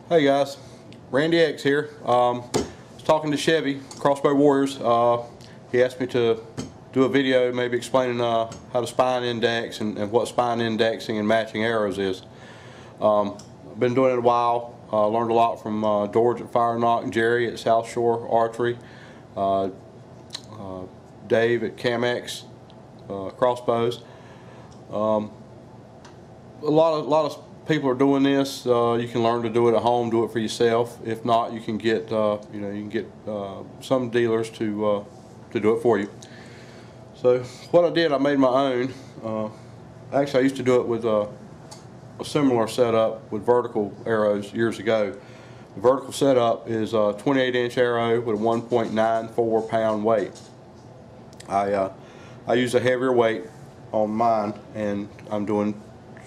Hey guys, Randy X here. I was talking to Chevy, Crossbow Warriors. He asked me to do a video maybe explaining how to spine index and what spine indexing and matching arrows is. I've been doing it a while. Learned a lot from George at Fire Knock, Jerry at South Shore Archery, Dave at Camex Crossbows. A lot of people are doing this. You can learn to do it at home, do it for yourself. If not, you can get some dealers to do it for you. So what I did, I made my own. Actually, I used to do it with a similar setup with vertical arrows years ago. The vertical setup is a 28-inch arrow with a 1.94 pound weight. I use a heavier weight on mine, and I'm doing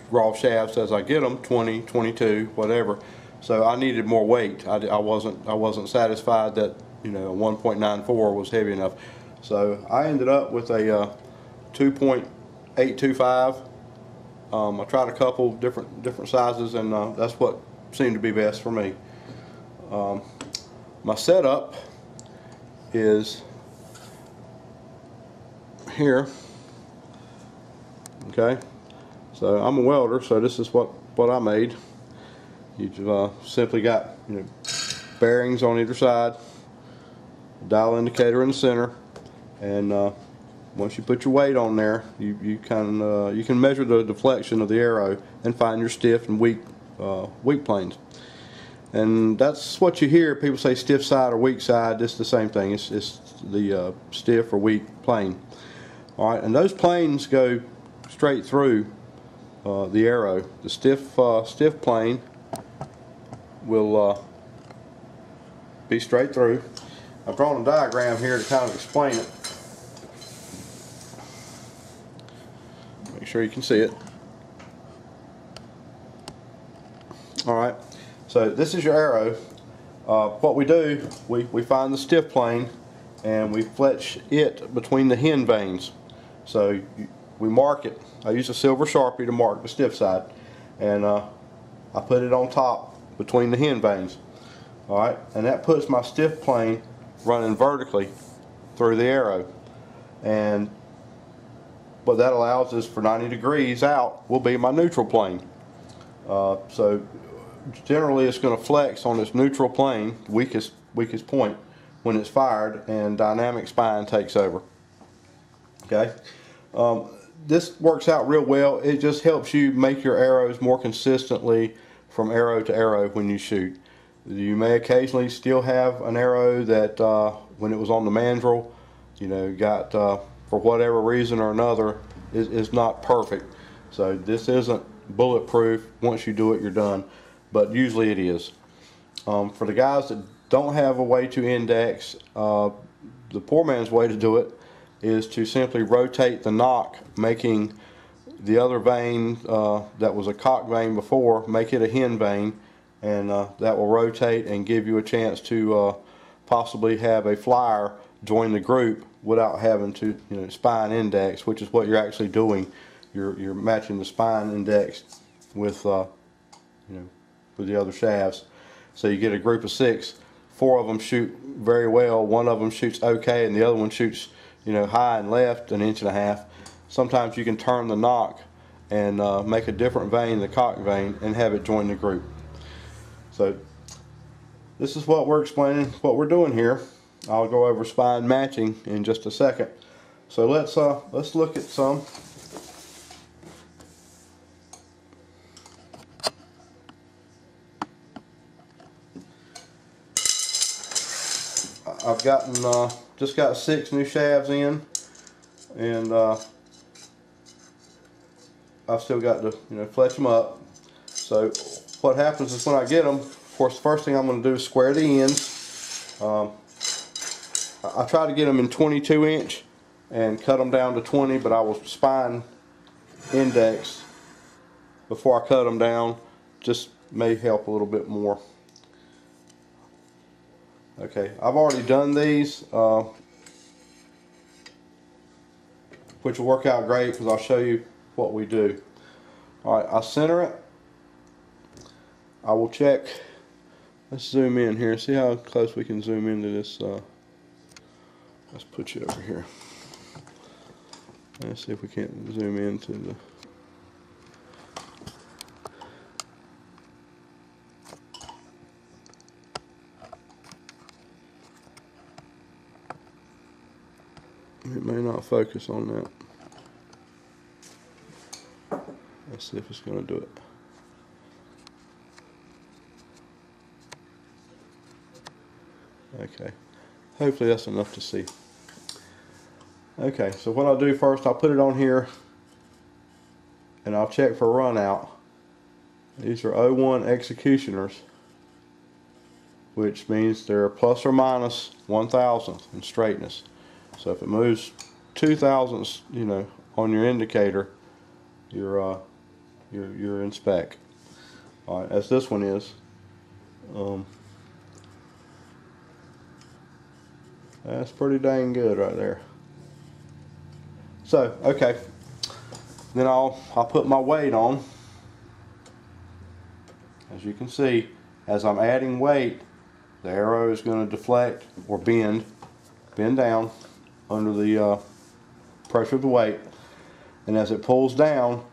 raw shafts as I get them, 20, 22, whatever. So I needed more weight. I wasn't satisfied that a 1.94 was heavy enough. So I ended up with a 2.825. I tried a couple different sizes, and that's what seemed to be best for me. My setup is here. Okay. So I'm a welder, so this is what I made. You've simply got bearings on either side, dial indicator in the center, and once you put your weight on there, you can measure the deflection of the arrow and find your stiff and weak planes. And that's what you hear. People say stiff side or weak side. It's the same thing. It's the stiff or weak plane. All right, and those planes go straight through the arrow. The stiff plane will be straight through. I've drawn a diagram here to kind of explain it. Make sure you can see it. Alright, so this is your arrow. What we do, we find the stiff plane and we fletch it between the hen veins. So we mark it. I use a silver Sharpie to mark the stiff side, and I put it on top between the hen veins. Alright, and that puts my stiff plane running vertically through the arrow, and what that allows is for 90 degrees out will be my neutral plane. So generally it's going to flex on its neutral plane, weakest point, when it's fired, and dynamic spine takes over. Okay. This works out real well. It just helps you make your arrows more consistently from arrow to arrow when you shoot. You may occasionally still have an arrow that when it was on the mandrel, got for whatever reason or another is not perfect. So this isn't bulletproof. Once you do it, you're done, but usually it is. For the guys that don't have a way to index, the poor man's way to do it is to simply rotate the nock, making the other vein that was a cock vein before, make it a hen vein, and that will rotate and give you a chance to possibly have a flyer join the group without having to spine index, which is what you're actually doing. You're matching the spine index with with the other shafts. So you get a group of 6. 4 of them shoot very well, 1 of them shoots okay, and the other one shoots high and left 1.5 inches. Sometimes you can turn the nock and make a different vein, the cock vein, and have it join the group. So this is what we're explaining, what we're doing here. I'll go over spine matching in just a second. So let's look at some. I've gotten just got 6 new shafts in, and I've still got to fletch them up. So what happens is when I get them, of course, the first thing I'm going to do is square the ends. I try to get them in 22-inch and cut them down to 20, but I will spine index before I cut them down. Just may help a little bit more. Okay, I've already done these, which will work out great because I'll show you what we do. Alright, I center it. I will check Let's zoom in here. See how close we can zoom into this. Let's put you over here. Let's see if we can't zoom into the. It may not focus on that. Let's see if it's going to do it. Okay, hopefully that's enough to see. Okay, so what I'll do first, I'll put it on here and I'll check for run out. These are 01 executioners, which means they're plus or minus 1/1000th in straightness. So if it moves 2/1000ths, you know, on your indicator, you're in spec. All right, as this one is. That's pretty dang good right there. So, okay, then I'll put my weight on. As you can see, as I'm adding weight, the arrow is going to deflect or bend down under the pressure of the weight, and as it pulls down,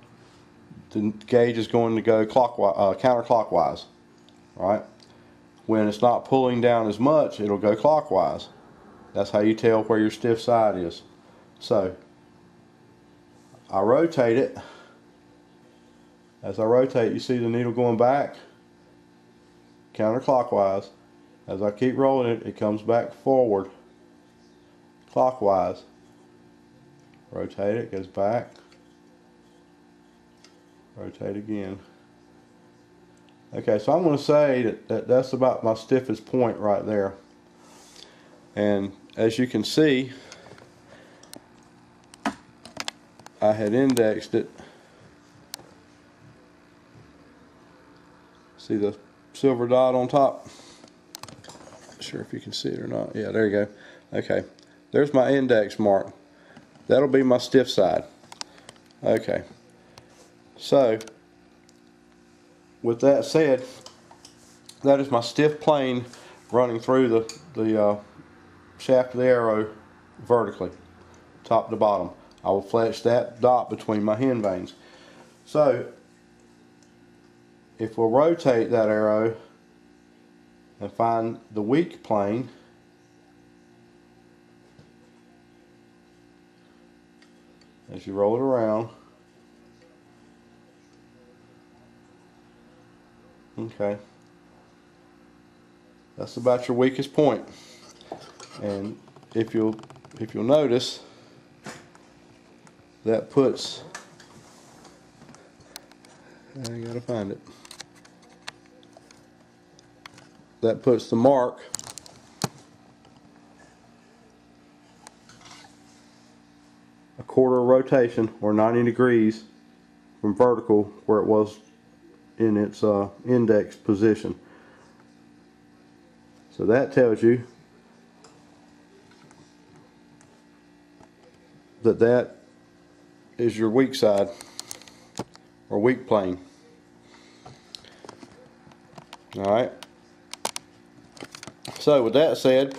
the gauge is going to go clockwise, counterclockwise. All right. When it's not pulling down as much, it'll go clockwise. That's how you tell where your stiff side is. So I rotate it. As I rotate, you see the needle going back counterclockwise. As I keep rolling it, it comes back forward clockwise. Rotate it, goes back. Rotate again. Okay, so I'm going to say that's about my stiffest point right there. And as you can see, I had indexed it. See the silver dot on top? Not sure if you can see it or not. Yeah, there you go. Okay, there's my index mark. That'll be my stiff side. Okay, so with that said, that is my stiff plane running through the shaft of the arrow vertically, top to bottom. I will fletch that dot between my hen vanes. So if we'll rotate that arrow and find the weak plane, as you roll it around, okay, that's about your weakest point. And if you'll notice, that puts, I gotta find it, that puts the mark a quarter of rotation, or 90 degrees from vertical where it was in its index position. So that tells you that is your weak side or weak plane. Alright, so with that said,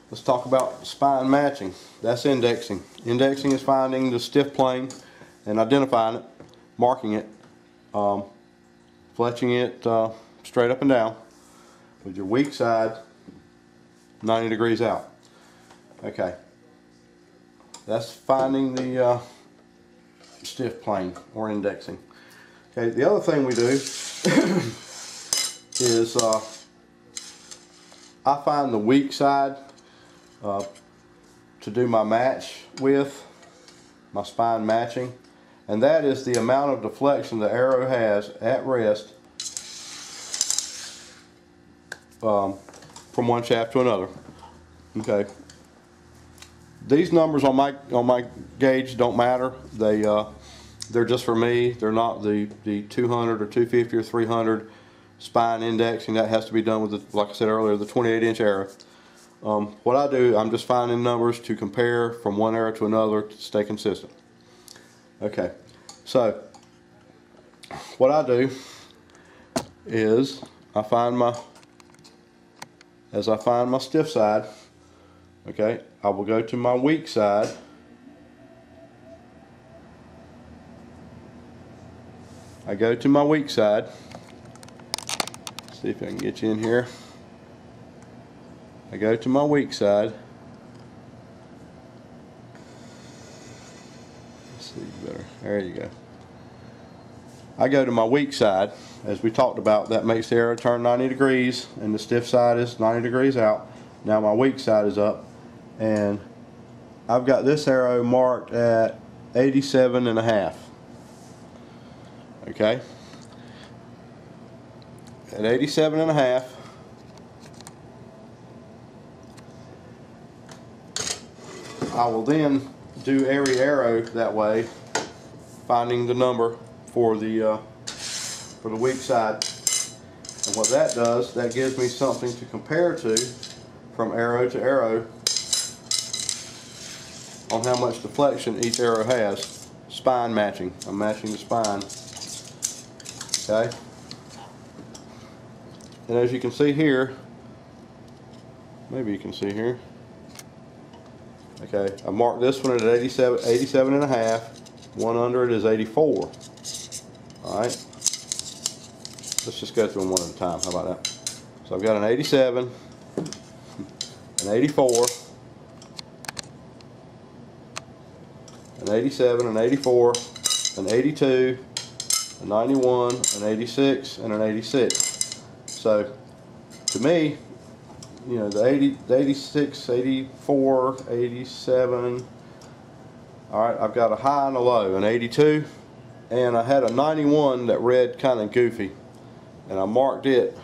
let's talk about spine matching. That's indexing. Indexing is finding the stiff plane and identifying it, marking it, fletching it straight up and down with your weak side 90 degrees out. Okay, that's finding the stiff plane or indexing. Okay, the other thing we do is I find the weak side to do my match with, my spine matching, and that is the amount of deflection the arrow has at rest from one shaft to another. Okay, these numbers on my gauge don't matter. They're just for me. They're not the 200 or 250 or 300 spine indexing. That has to be done with the, like I said earlier, the 28-inch arrow. What I do, I'm just finding numbers to compare from one arrow to another to stay consistent. Okay, so what I do is as I find my stiff side, okay, I will go to my weak side. I go to my weak side. See if I can get you in here. I go to my weak side. Let's see better. There you go. I go to my weak side. As we talked about, that makes the arrow turn 90 degrees, and the stiff side is 90 degrees out. Now my weak side is up, and I've got this arrow marked at 87.5. Okay, at 87.5, I will then do every arrow that way, finding the number for the weak side. And what that does, that gives me something to compare to from arrow to arrow on how much deflection each arrow has. Spine matching. I'm matching the spine. Okay, and as you can see here, maybe you can see here, okay, I marked this one at 87.5. One under it is 84. Alright, let's just go through them one at a time. How about that? So I've got an 87, an 84, an 87, an 84, an 82, a 91, an 86, and an 86. So to me, you know, the 86, 84, 87, alright, I've got a high and a low, an 82, and I had a 91 that read kind of goofy, and I marked it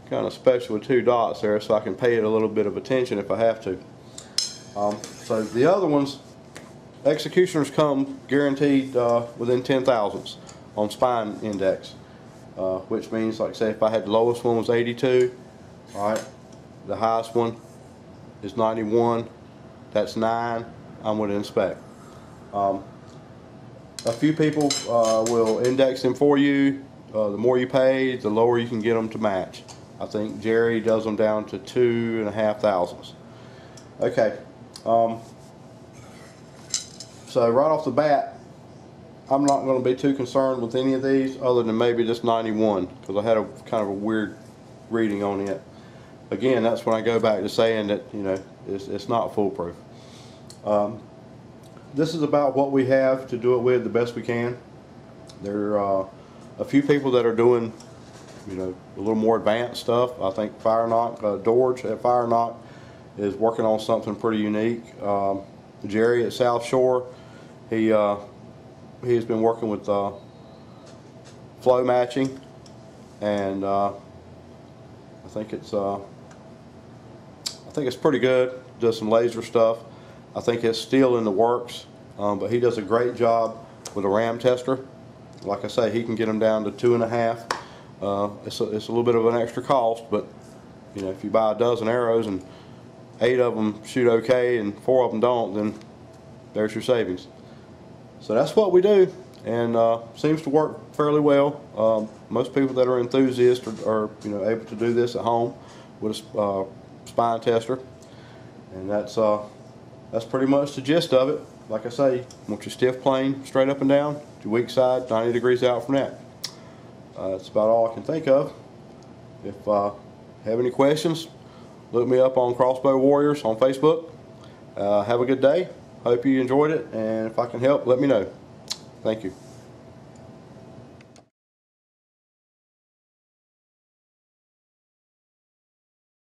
kind of special with 2 dots there so I can pay it a little bit of attention if I have to. So the other ones, executioners come guaranteed within 10,000ths on spine index, which means, like say, if I had the lowest one was 82, alright, the highest one is 91, that's 9, I'm going to inspect. A few people will index them for you. The more you pay, the lower you can get them to match. I think Jerry does them down to 2,500ths. Okay. So right off the bat, I'm not going to be too concerned with any of these other than maybe this 91, because I had a kind of a weird reading on it. Again, that's when I go back to saying that, you know, it's not foolproof. This is about what we have to do it with the best we can. There are a few people that are doing, you know, a little more advanced stuff. I think FireNock, George at FireNock is working on something pretty unique. Jerry at South Shore, he has been working with flow matching, and I think it's pretty good. Does some laser stuff. I think it's still in the works, but he does a great job with a ram tester. Like I say, he can get them down to 2.5. It's a little bit of an extra cost, but you know, if you buy a dozen arrows and 8 of them shoot okay and 4 of them don't, then there's your savings. So that's what we do, and seems to work fairly well. Most people that are enthusiasts are you know, able to do this at home with a spine tester, and that's pretty much the gist of it. Like I say, want your stiff plane straight up and down, your weak side 90 degrees out from that. That's about all I can think of. If you have any questions, look me up on Crossbow Warriors on Facebook. Have a good day. Hope you enjoyed it, and if I can help, let me know. Thank you.